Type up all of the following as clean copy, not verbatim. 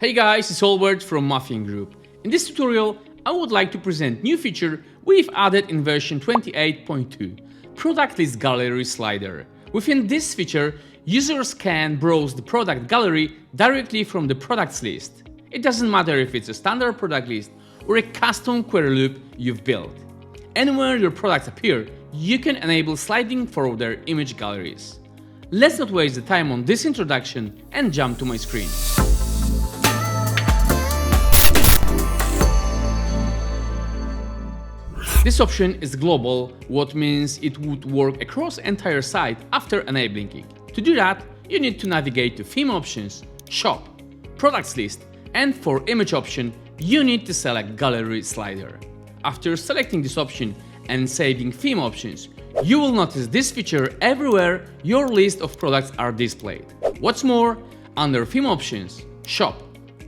Hey guys, it's Albert from Muffin Group. In this tutorial, I would like to present new feature we've added in version 28.2, Product List Gallery Slider. Within this feature, users can browse the product gallery directly from the products list. It doesn't matter if it's a standard product list or a custom query loop you've built. Anywhere your products appear, you can enable sliding for their image galleries. Let's not waste the time on this introduction and jump to my screen. This option is global, what means it would work across the entire site after enabling it. To do that, you need to navigate to Theme Options, Shop, Products List, and for Image option, you need to select Gallery Slider. After selecting this option and saving Theme Options, you will notice this feature everywhere your list of products are displayed. What's more, under Theme Options, Shop,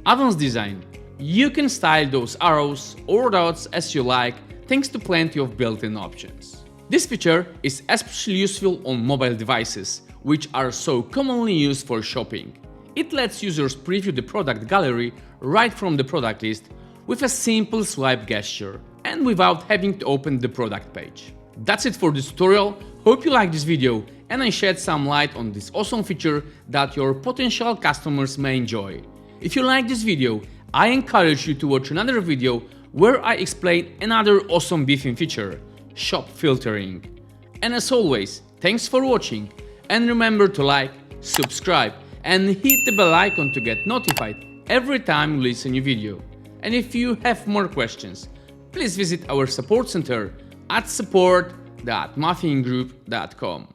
Advanced Design, you can style those arrows or dots as you like thanks to plenty of built-in options. This feature is especially useful on mobile devices, which are so commonly used for shopping. It lets users preview the product gallery right from the product list with a simple swipe gesture and without having to open the product page. That's it for this tutorial. Hope you liked this video and I shed some light on this awesome feature that your potential customers may enjoy. If you like this video, I encourage you to watch another video where I explain another awesome Betheme feature, shop filtering. And as always, thanks for watching and remember to like, subscribe and hit the bell icon to get notified every time you release a new video. And if you have more questions, please visit our support center at support.muffingroup.com.